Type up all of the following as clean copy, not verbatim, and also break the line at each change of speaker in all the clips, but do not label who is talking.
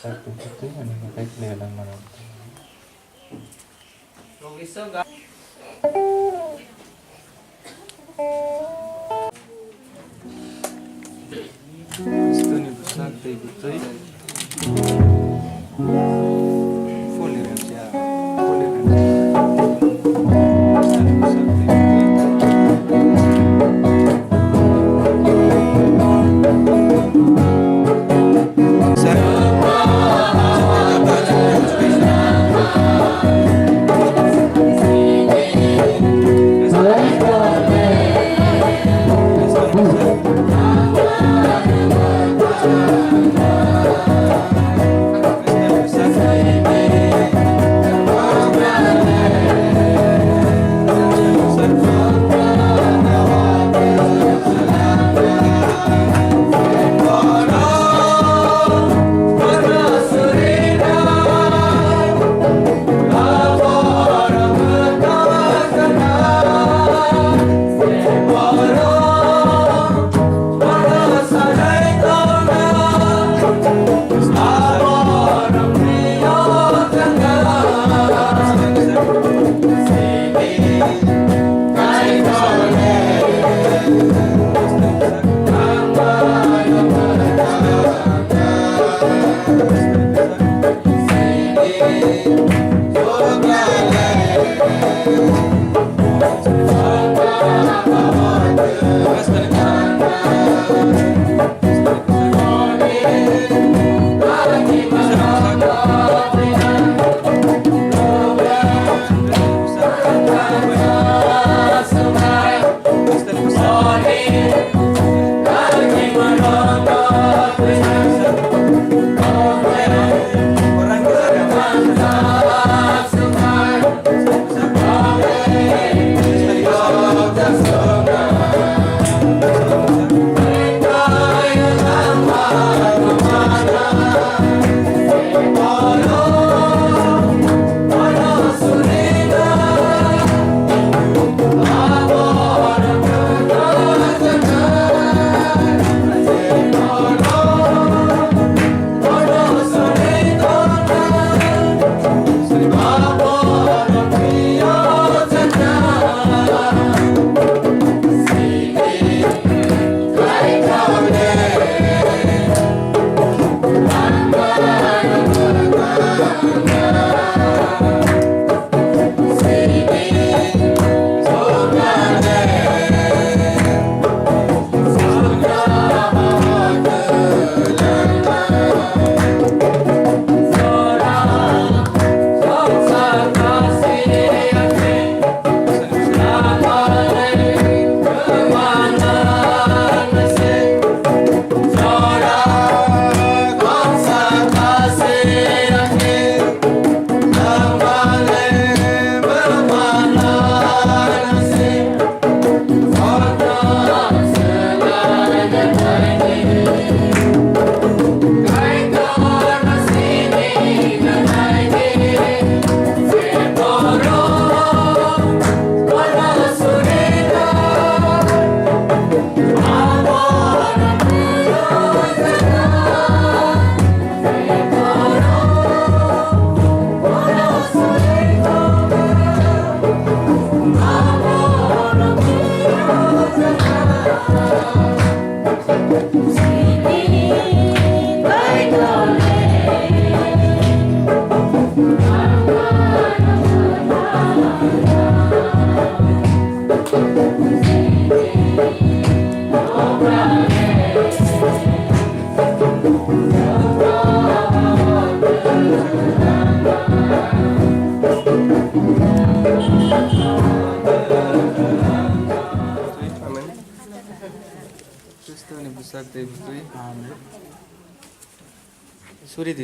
Satu itu yang pakai keliling mana?
Logis enggak?
Itu nih besar betul. Full ya, full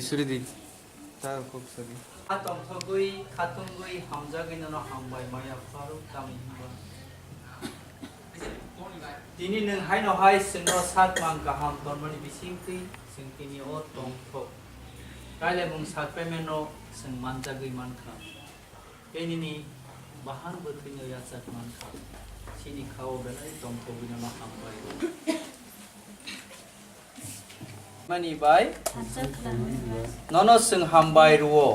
Suridi. Tahu kok suri.
Atong thogui khatungui hamjagin no hambai maya faru tamba. Dini nung hai no hai singro sat mang kaham tormani bisingti singkini o tong tho. रायलायमुं साख्रायमेनो जों मानजागै मानखा बेनिनि बाहान बोथैनो याजाक मानखा सिनि खाव बेलाय दंखौ बिनो हामबाय मानि bye ननो जों हामबाय रुओ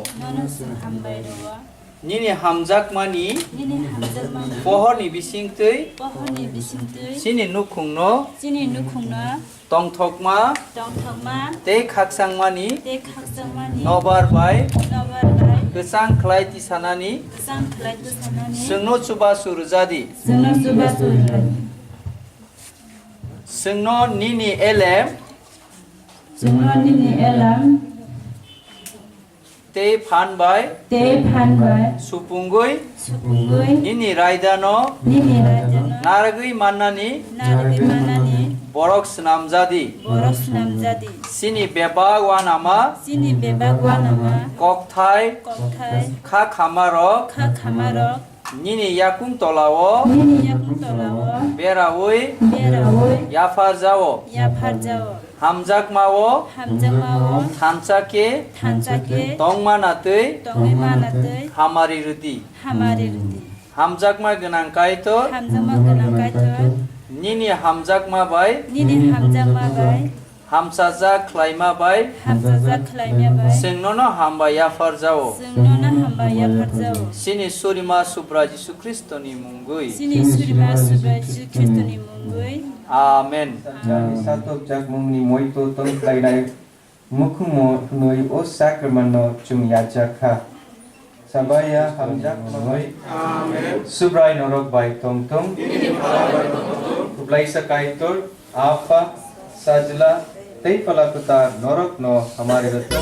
निनि हामजाक मानि पहरनि बिसिंतै सिनि नुखुंनो तंथकमा ते खाकसांमानि नबार बाय गोसां खलायति सानानि जोंनो सुबा सुरजादि जोंनो निनि एलेम te phanbai supungoi nini raidano naragui mannani borok snamjadi sini bebagwanama kokthai kha khamarok nini yakung tolao berawoi yafarjao hamjak mao thanchake tongmanatei hamari rudi hamjakma gonang kaitor nini hamjakma bai hamsaja khlaima bai sengnono hamba yafarjao sini surima subra jisu kristo ni mungui amen
satok jak mungni moito tong lainai mukhumo noi o sacramento chung yajakha sabaya hamjak noi amen subrai norok bai tong tong ublaisa kaitor afa sajla tei palakuta norok no hamare rata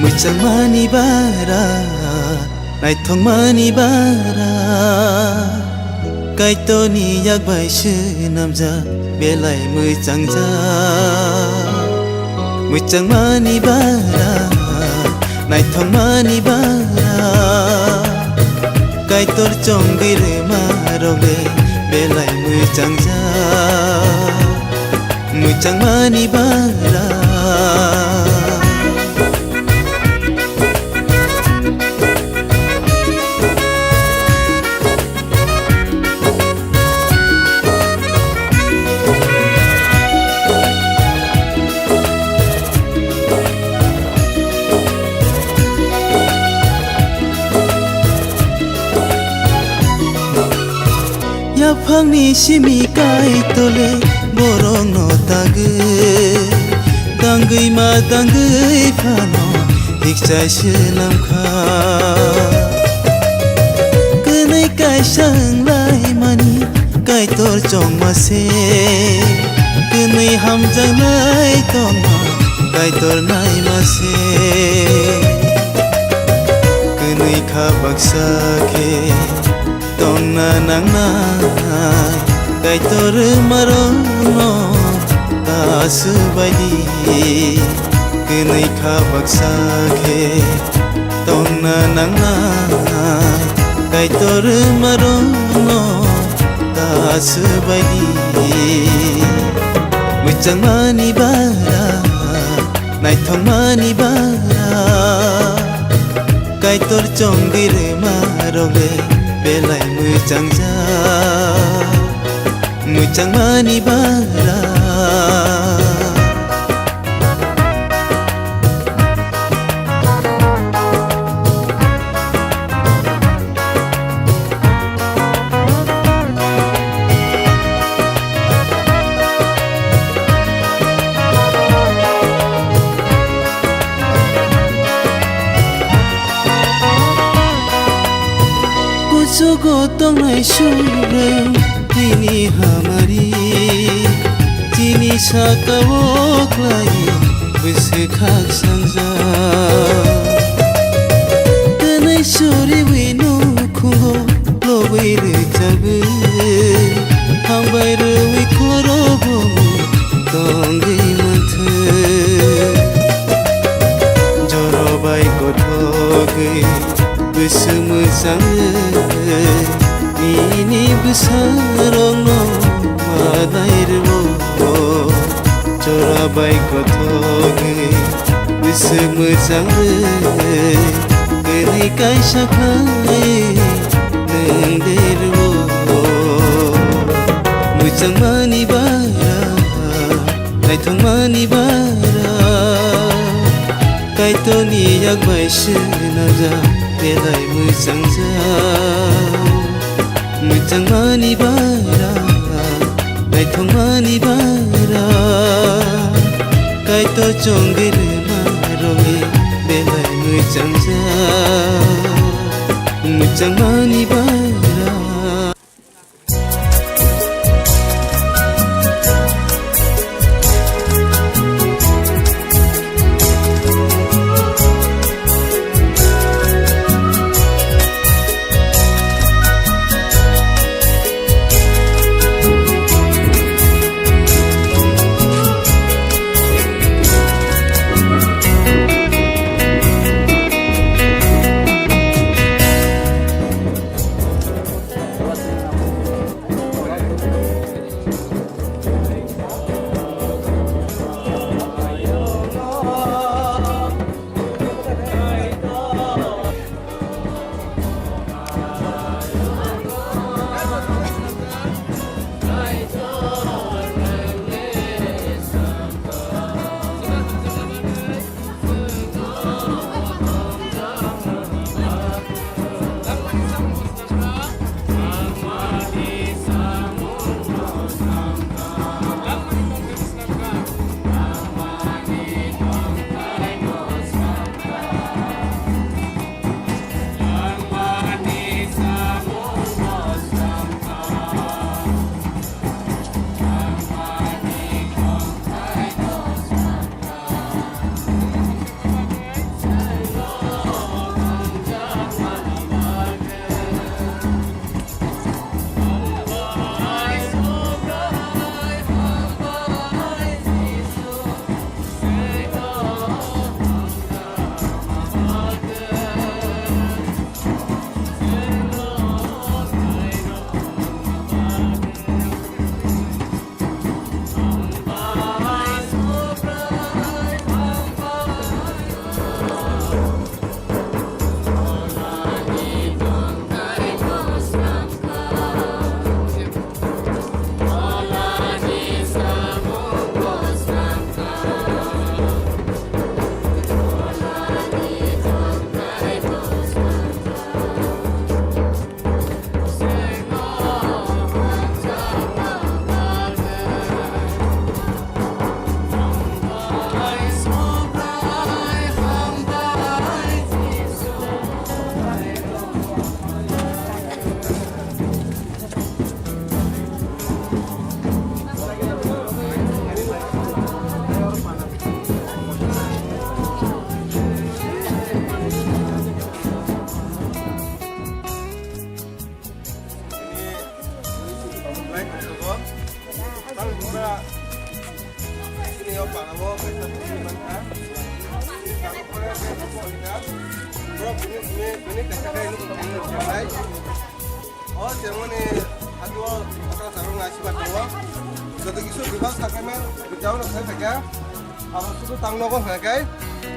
Mucangmani bara, naithongmani bara, kaitoni yakbai shenamja, belai mucangja. Mucangmani bara, naithongmani bara, kaitor chonggire maroge, belai mucangja. Mucangmani bara. Yapangni simi kai tole borong no tangui ma tangui phano hikchai shelam kha kenai kai sang lai mani kai tor chong ma se kenai ham jang lai tong ma kai tor nai ma se kenai kha baksa ke tonna nang nai kai tor marono tasubadi kenai kha baksa ke tonna nang nai kai tor marono tasubadi mucangmani bara naithongmani bara kai tor chonggire maroge belai mucangja mucangmani bara gotong nai sure ini hamari tini sakawok lai bese khak sangja tenai suri winu khungo lobei re jabe हांबाय रुइ खर'बो दंगै माथो जरबाय गथ'गै गोसो मोजाङै इनि बोसारंन मानायरबो जराबाय गथ'गै गोसो मोजाङै गैनै गायसाखाय नोंदेरबो मोजां मानि बारा नायथं मानि बारा गायत'नि यागबायसो नाजा बेलाय मोजां जा मोजां मानि बारा नायथं मानि बारा गायत' जंगेर मारङे बेलाय मोजां जा मोजां मानि बारा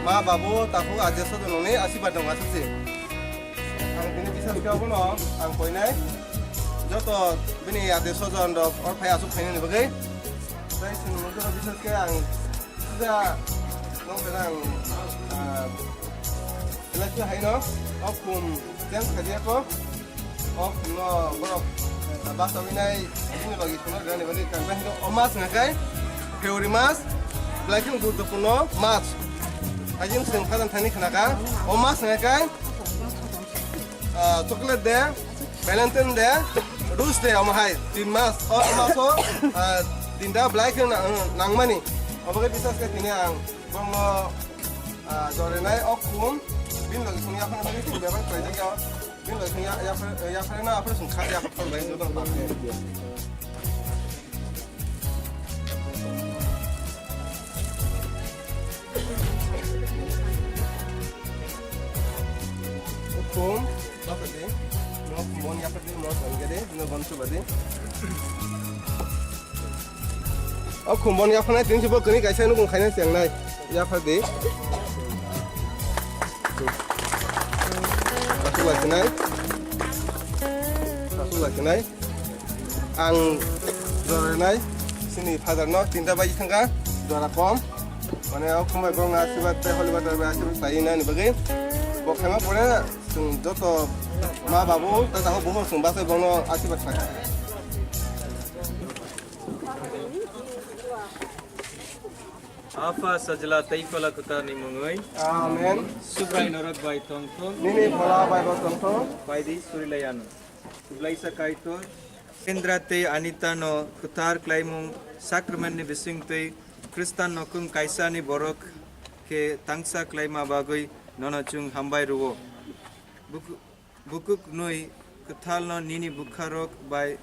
Ma babu tahu aja satu noni asibat dong asasi. Ang ini bisa sekarang pun ang poinnya. Joto bini ada sojon dok or payah asuk ini bagai. Saya sini mungkin bisa sekarang sudah nong perang. Lagi hai no, okum jam kerja ko, okum no borok. Bahasa ini ini bagi semua dan bagi kan itu emas ngakai, keuri emas, lagi yang gurupunno emas. Ajin sengkatan tani kenaka, emas ngakai, coklat deh, Valentine deh, Rus deh omahai, tin emas, emas tinda black nang mani, oke bisa sekali yang bongo jorenai okum. Bin lagi punya apa namanya itu berapa kerja kau? Bin lagi punya ya pernah apa sungkat ya apa baik itu tentang kum bakade no mon ya pade mo sangade no bonsu bade kum bon ya phana tin chibo kani kaisa no kum khaina siang nai ya phade satu lagi nai ang dora nai sini father no tinta bayi thangka dora kom mane aku kumai bong asibat teh holi batar ba asibat saina ni bagi bok khama pore sung joto ma babu ta ta boho sung basai bong no asibat sai
Apa sajla taifala kuta ni mungoi.
amen
Subrai norak bai tongtong.
nini phola bai bo tongto
Bai di surilayano. Sublai sa kaito. Kendrate anita no kutar klaimung sakramen ni bising te Kristan no kung kaisa ni borok ke tangsa klaima bagoi nono chung hambai ruwo. Bukuk noi kutal no nini bukharok bai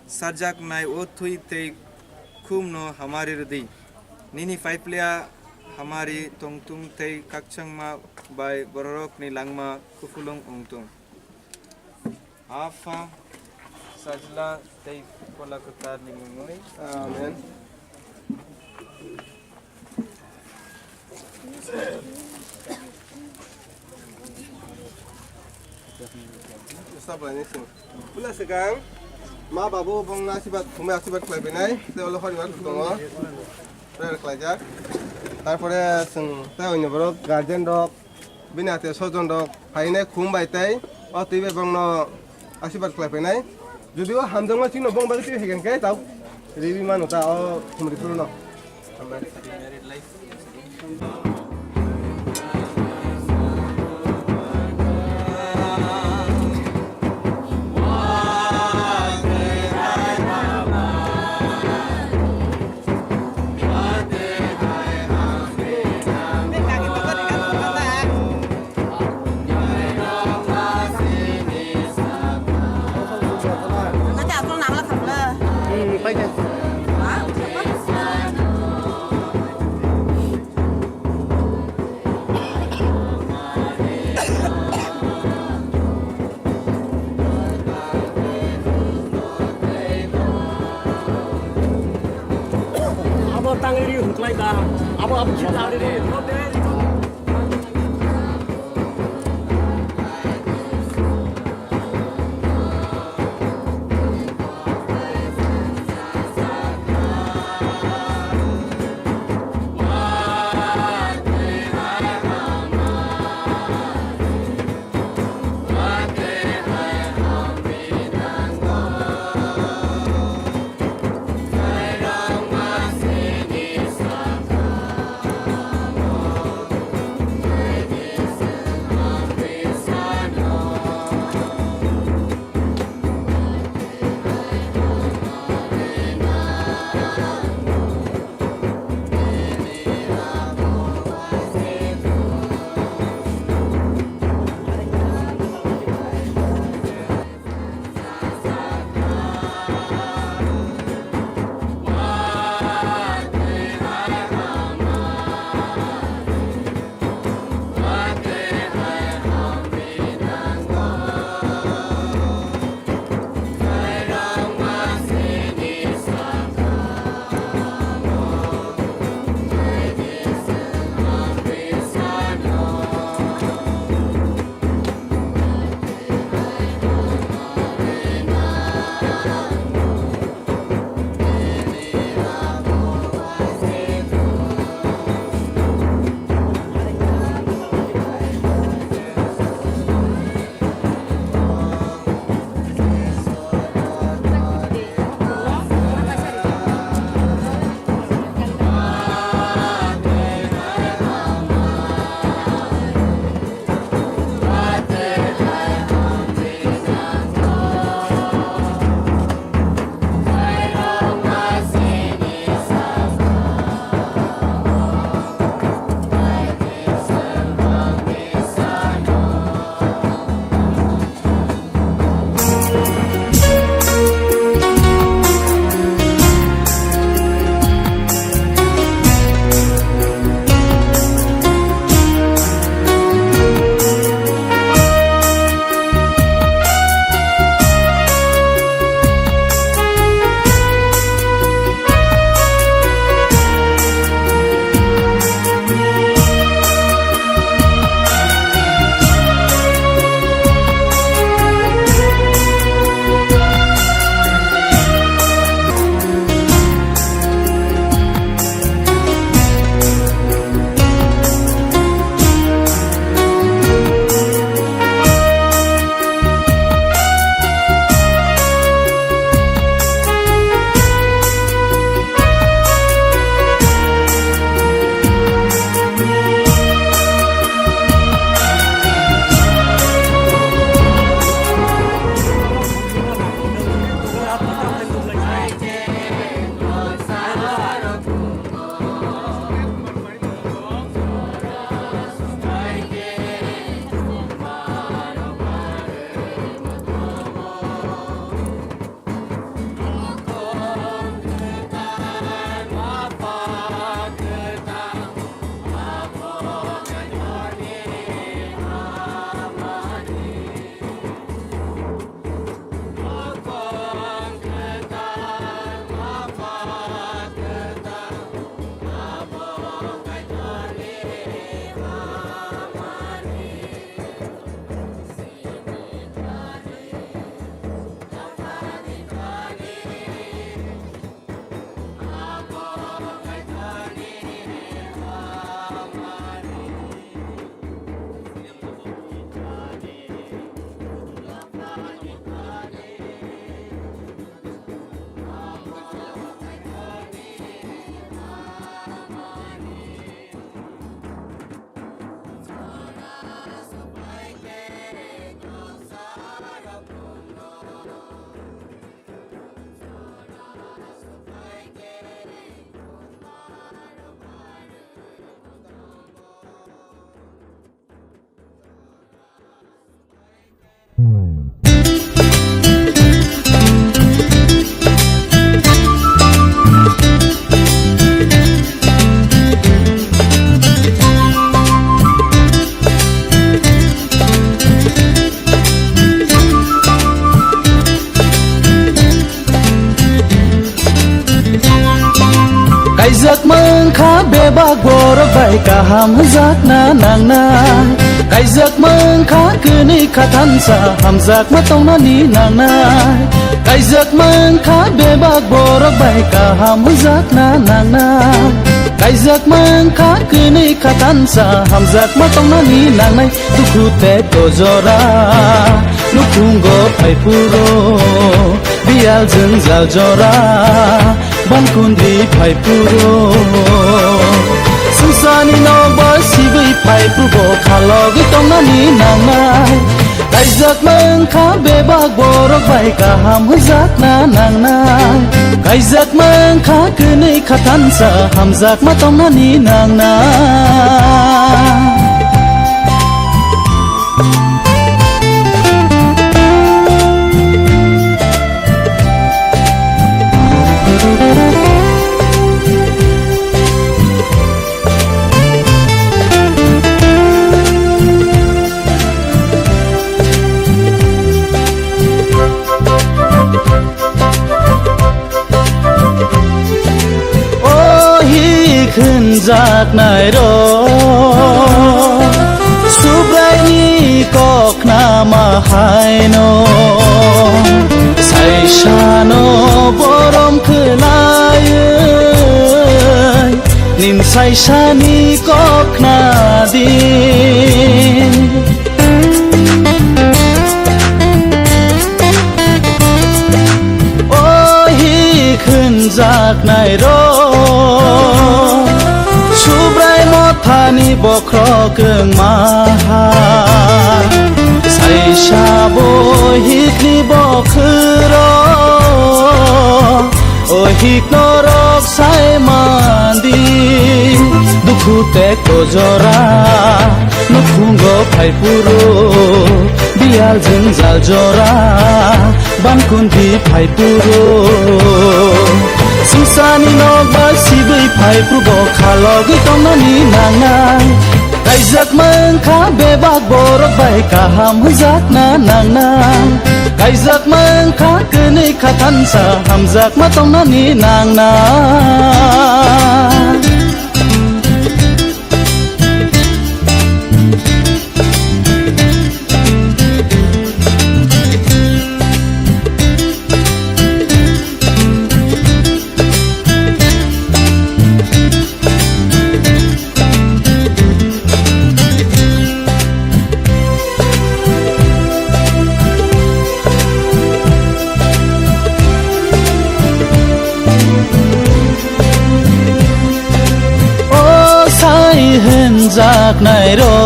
sajak nai o thui te kum no hamari rudi. Nini faiplia hamari tongtung tei kakchang ma bai borok ni langma kufulung ongtung. Afa sajla tei pola kutar ni ngoi.
amen Sabar ni sing. Pula sekarang, ma babu bong asibat, kumai asibat kelai benai, saya olah hari waktu tunggu, saya kelai jak. তারপরে তাই অন্য বড় guardian rock বিনা আত্মীয় স্বজন rock Heine খুম বাইতাই অতিবে বংন আশীর্বাদ ক্লাবে নাই যদিও হামদং চিনো বং বাকি হেগেন কে তাও রিবি মানু তা অ খুমরি পুরো ন
Married life.
nó chào con nặng là thật là
পাই না
아버 땅이 흙라이다. 아버 기다리리.
Kaijak mengkha bebak borok bai kaham jak na nang na Kaijak mengkha kini khatansa hamjak matong na ni nang na Kaijak mengkha bebak borok bai kaham jak na nang na Kaijak mengkha kini khatansa hamjak matong na ni nang nai duku te to jora nukungo pai puro bial jeng jal jora Bankundi pai puro Susani no basibai pai puro khalogi tongani nangnai Kaijak mengkha bebak borok bai kaham jak na nangnai Kaijak mengkha kini khatansa hamjak ma tongani nangnaiขึ้นจากไหนรอสุบไรนี้ก็ขนามาหายโนใส่ชาโนบรมคือลายนินใส่ชานี้ก็ขนาดีโอ้ยขึ้นจากไหนรอชูไบรมอธานีบอกครอเกิงมาหาใส่ชาโบฮิกนี่บอกคือรอโอฮิกนรกใส่มันดีดุคูเตกโตจอรานุคุงโกไพปูโรบิอาลจึงจัลจอราบันคุนดีไพปูโรSusani no basibai pai prubo khalogi tongani nangnai Kaijak mengkha bebak borok bai kaham jak na nangnai Kaijak mengkha kini khatansa hamjak ma tongani nangnaiจากไหนรอ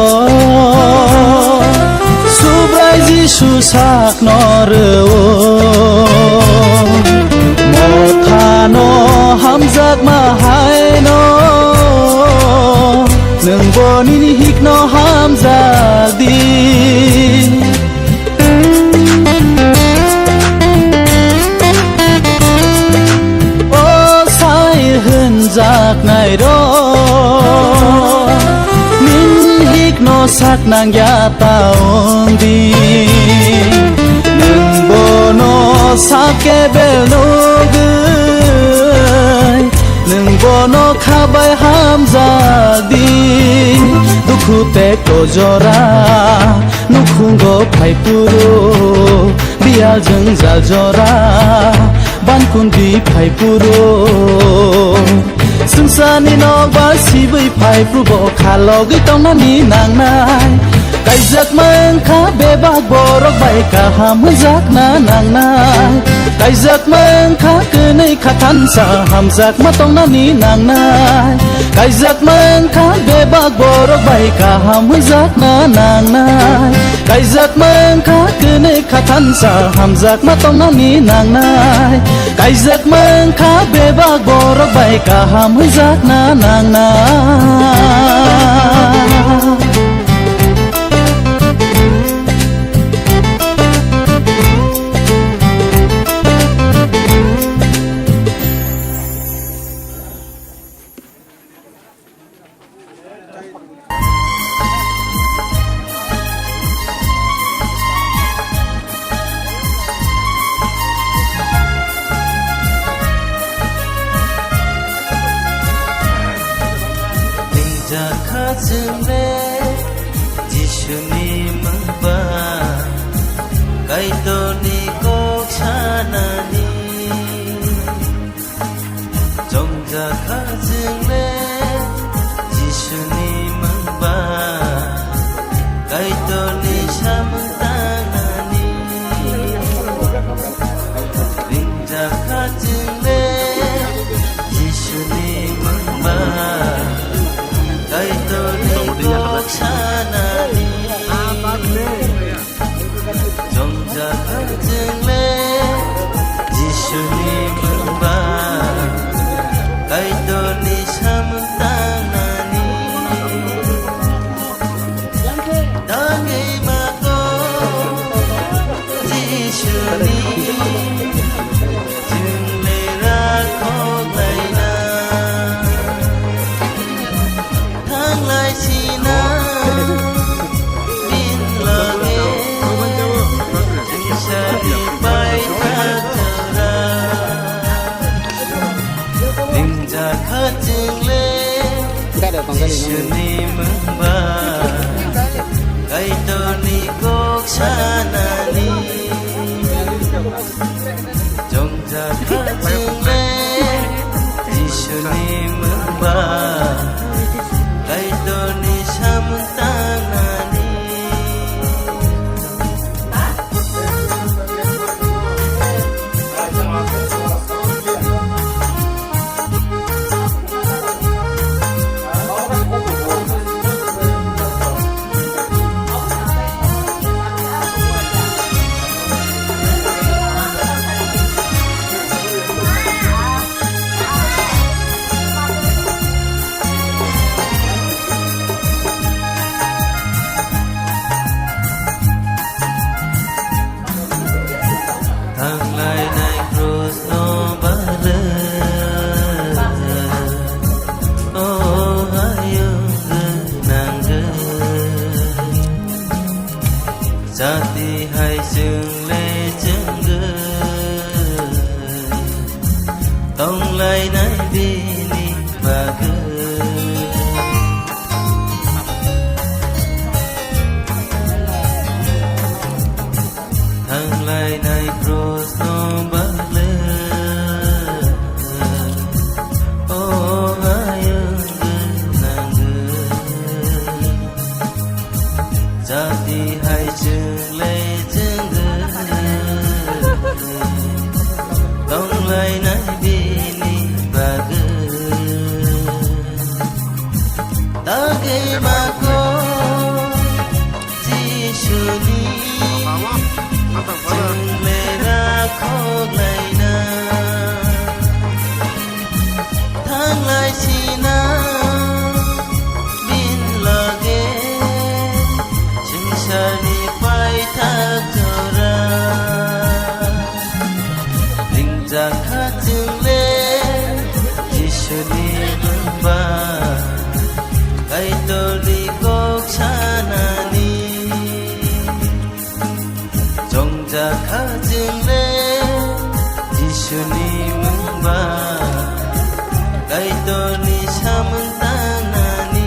สุบไรจิสุสักนอเรโอหมดทานอห้ำจากมาหายนอหนึ่งบนนี้ฮิกนอห้ำจากดีโอ้สายหืนจากไหนรอno sak nang ya taong di nang bono sake bel no gai nang bono khabai ham za di dukhu te ko jora nukhung go phai puro bial jeng jal jora ban kun di phai puro Susani no basibai pai prubo khalogi tongani nangnai Kaijak mengkha bebak borok bai kaham jak na nangnai Kaijak mengkha kini khatansa hamjak ma tongani nangnai Kaijak mengkha bebak borok bai kaham jak na nangnai Kaijak mengkha kini khatansa hamjak ma tongani nangnai Kaijak mengkha bebak borok bai kaham jak na nangnai जोंले जिसुनि मुंबा गायतनि कक सानानि 정자카 जोंले जिसुनि मुंबा गायतनि सामतानानि 링자카 जोंले जिसुनि मुंबा गायतनि कक सानानि 정자카 जोंले जिसुनि मुंबा गायतनि सामतानानि दागे माको जिसुनि जोंले राखलायना थांलायसिना बिनलागे जोंसानि बायथाजोरा 링자카 जोंले जिसुनि मुंबा गायतनि कक सानानि 정자카 जोंले जिसुनि मुंबा गायतनि सामतानानि थांलायनाय कृष्ण बालो हायो गोनांगोन जातिहाय जोंले जोंगोन दंलायनाय बेनि बागै थांलायनाय कृष्ण बालो हायो गोनांगोन जातिहाय जोंले जोंगोन दंलायनाय बेनि बागै दागे माको जिसुनि जोंले राखलायना थांलायसिना बिनलागे जोंसानि बायथाजोरा 링자카 जोंले जिसुनि मुंबा गायतनि कक सानानि 정자카 जोंले जिसुनि Mumba गायतनि सामतानानि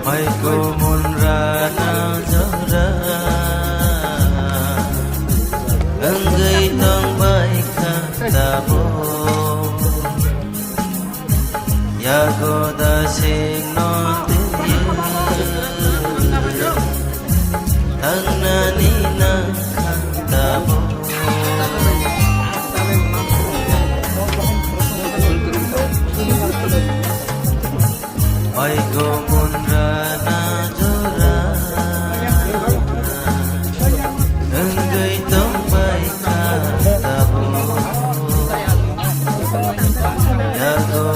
Maiko munrana jora Enggai tong baika tabo Yagoda sing non tiye Tangnani nang tabo Maiko munrana jora Enggai tong baika tabo Yagoda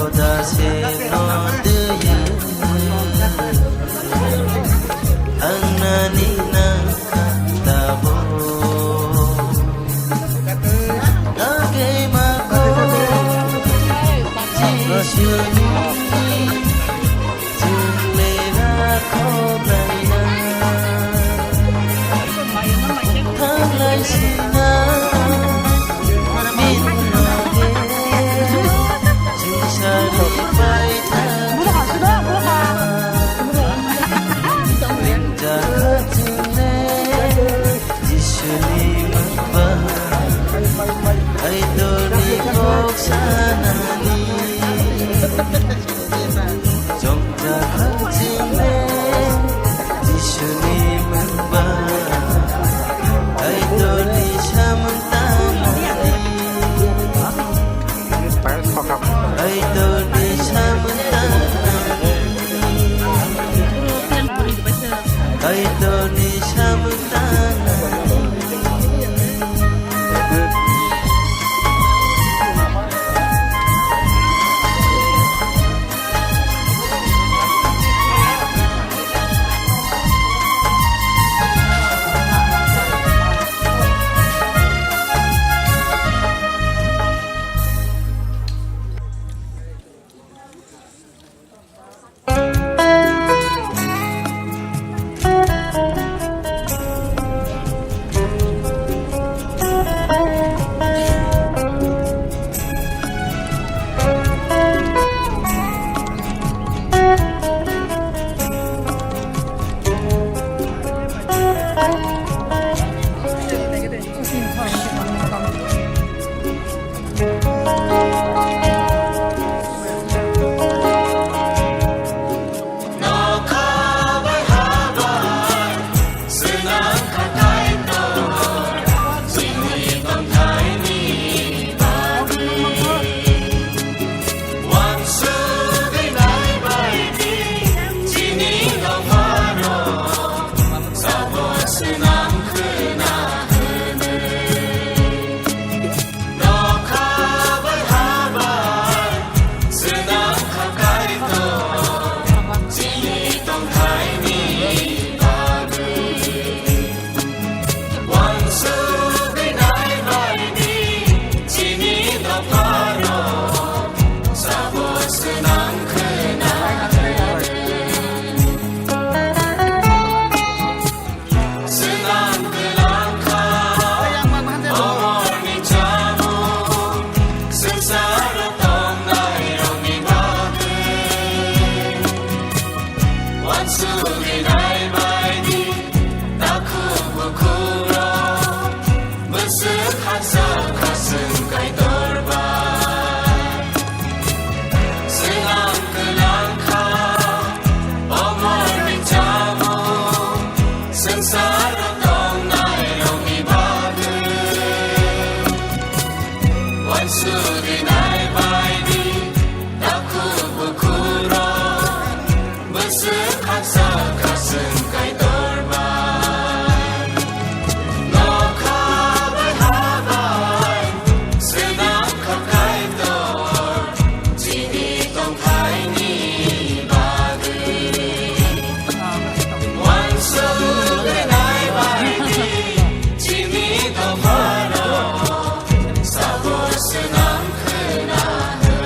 Sabor senang kenal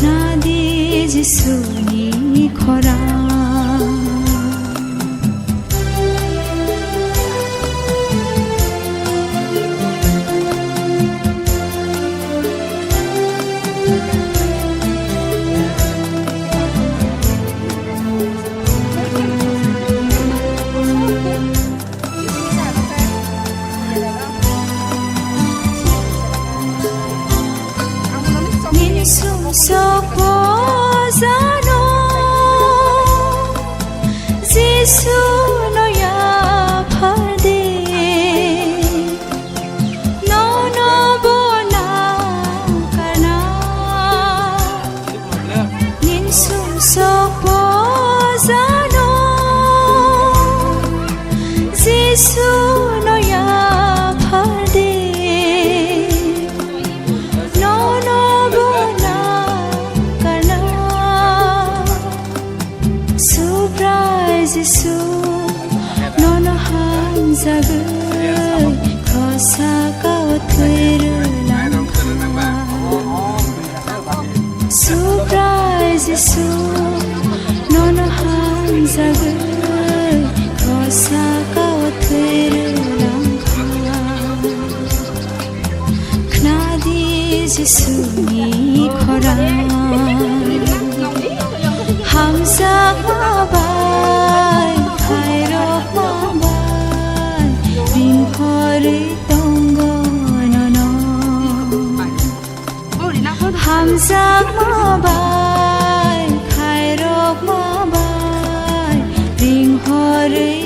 knadi jisuni khora Sopo zano Jesu no ya phade no no bona kana nin sum sopo zano Jesu no ya phade Jesu nono hanzagu kosa kau tuiru langkah Surprise Jesu nono hanzagu kosa kau tuiru langkah Knadi Jesu ni khora hamzak mabai khairok mabai rimkhori tongo nono hamzak mabai khairok mabai rimkhori